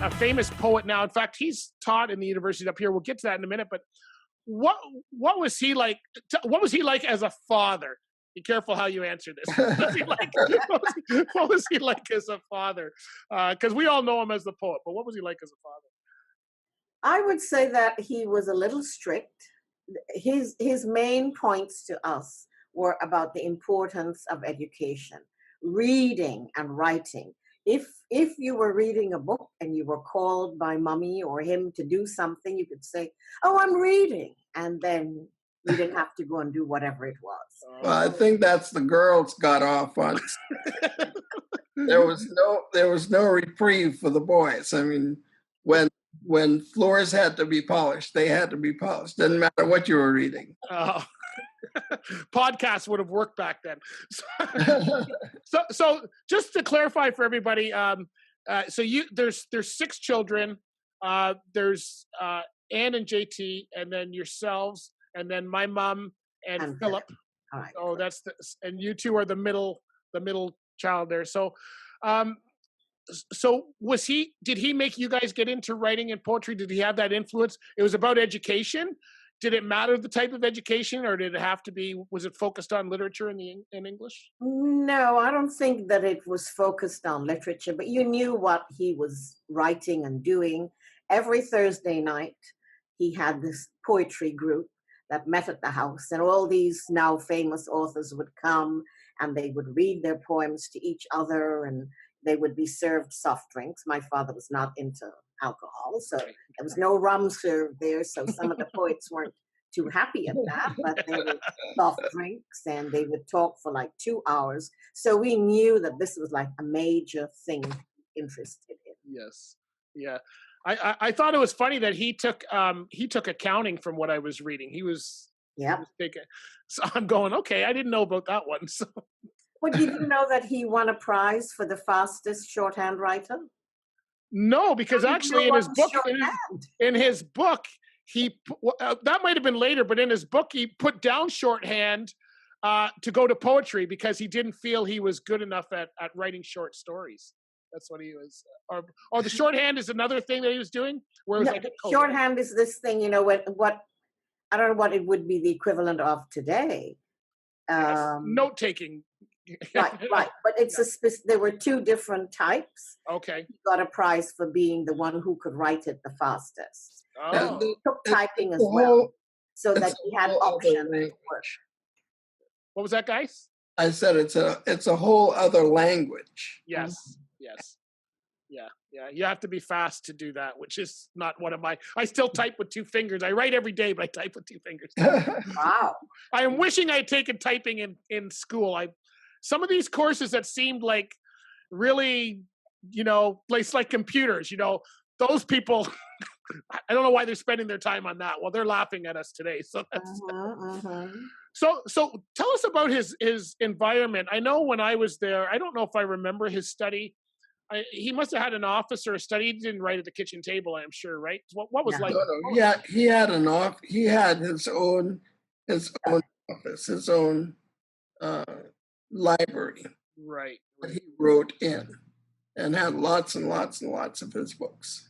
a famous poet now. In fact, he's taught in the university up here. We'll get to that in a minute. But what was he like? What was he like as a father? Be careful how you answer this. What was he like, what was he like as a father? Because we all know him as the poet, but what was he like as a father? I would say that he was a little strict. His main points to us were about the importance of education, reading and writing. If you were reading a book and you were called by mommy or him to do something, you could say, "Oh, I'm reading," and then you didn't have to go and do whatever it was. Well, I think that's the girls got off on. There was no reprieve for the boys. I mean, when floors had to be polished, they had to be polished. Didn't matter what you were reading. Podcasts would have worked back then. So just to clarify for everybody, so there's 6 children. There's Anne and JT, and then yourselves, and then my mom and Philip. All right. Oh, and you two are the middle child there. So, so did he make you guys get into writing and poetry? Did he have that influence? It was about education. Did it matter the type of education, or did it have to be, was it focused on literature in English? No, I don't think that it was focused on literature, but you knew what he was writing and doing. Every Thursday night, he had this poetry group that met at the house, and all these now famous authors would come and they would read their poems to each other, and they would be served soft drinks. My father was not into alcohol, so there was no rum served there, so some of the poets weren't too happy at that, but they were soft drinks and they would talk for like 2 hours. So we knew that this was like a major thing interested in. Yes. Yeah. I thought it was funny that he took accounting from what I was reading. He was taking, so I'm going, okay, I didn't know about that one. So Well, did you know that he won a prize for the fastest shorthand writer? No, because actually in his book, he that might have been later, but in his book he put down shorthand to go to poetry because he didn't feel he was good enough at writing short stories. That's what he was. Or the shorthand is another thing that he was doing. Whereas shorthand is this thing, you know, what I don't know what it would be the equivalent of today. Note taking. Right. But it's there were 2 different types. Okay. He got a prize for being the one who could write it the fastest. Oh. He took typing as well, so that he had options. What was that, guys? I said it's a whole other language. Yes. Yes. Yeah. You have to be fast to do that, which is not one of my. I still type with 2 fingers. I write every day, but I type with 2 fingers. Wow. I am wishing I had taken typing in school. Some of these courses that seemed like really, you know, like computers, you know, those people, I don't know why they're spending their time on that. Well, they're laughing at us today. So that's, So tell us about his environment. I know when I was there, I don't know if I remember his study. He must have had an office or a study. He didn't write at the kitchen table, I'm sure, right? What was like? No. Yeah, he had an office. He had his own office, his own library. Right. That he wrote in, and had lots and lots and lots of his books.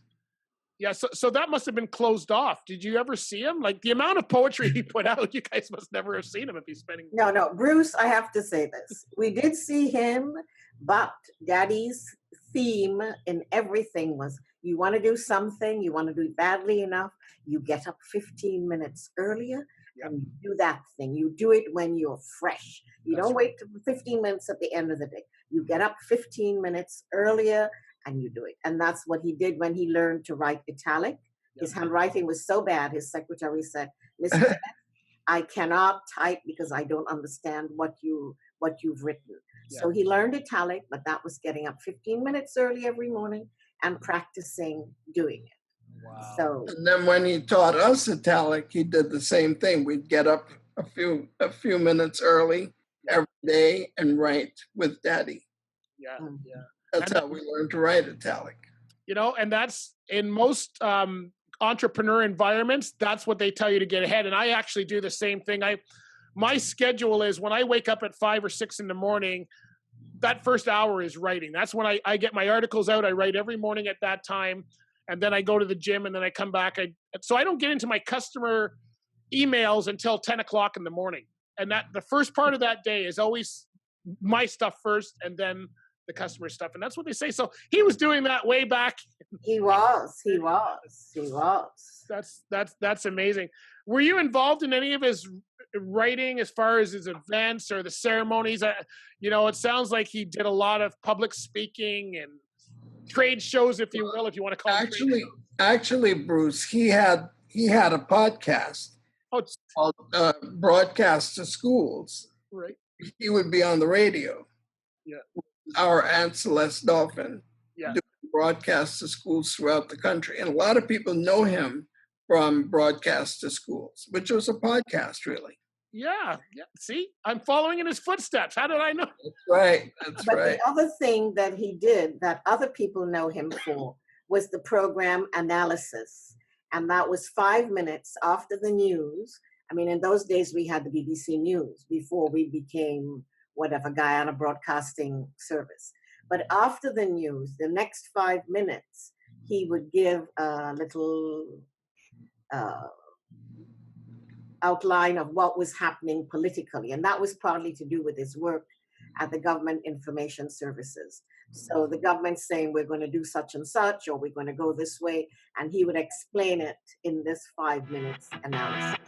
Yeah, so that must have been closed off. Did you ever see him? Like the amount of poetry he put out, you guys must never have seen him if he's spending. No, Bruce, I have to say this. We did see him, but Daddy's theme in everything was, you want to do something, you want to do it badly enough, you get up 15 minutes earlier and you do that thing. You do it when you're fresh. You don't wait 15 minutes at the end of the day. You get up 15 minutes earlier and you do it. And that's what he did when he learned to write italic. His handwriting was so bad, his secretary said, "Listen, I cannot type because I don't understand what you've written." So he learned italic, but that was getting up 15 minutes early every morning and practicing doing it. Wow. So, and then when he taught us italic, he did the same thing. We'd get up a few minutes early every day and write with Daddy. Yeah. That's how we learned to write italic. You know, and that's in most entrepreneur environments, that's what they tell you to get ahead. And I actually do the same thing. My schedule is when I wake up at 5 or 6 in the morning, that first hour is writing. That's when I get my articles out. I write every morning at that time. and then I go to the gym, and then I come back. So I don't get into my customer emails until 10 o'clock in the morning. And that the first part of that day is always my stuff first, and then the customer stuff. And that's what they say. So he was doing that way back. He was. That's amazing. Were you involved in any of his writing as far as his events or the ceremonies? It sounds like he did a lot of public speaking and trade shows, if you will, if you want to call it. Actually, Bruce, he had a podcast called Broadcast to Schools. Right. He would be on the radio. Yeah. Our Aunt Celeste Dolphin. Yeah. Doing broadcasts to schools throughout the country. And a lot of people know him from Broadcast to Schools, which was a podcast, really. Yeah. See, I'm following in his footsteps. How did I know? That's right. But the other thing that he did that other people know him for was the program Analysis. And that was 5 minutes after the news. I mean, in those days, we had the BBC News before we became Guyana Broadcasting Service. But after the news, the next 5 minutes, he would give a little outline of what was happening politically. And that was partly to do with his work at the Government Information Services. So the government's saying, we're going to do such and such, or we're going to go this way. And he would explain it in this 5 minutes analysis.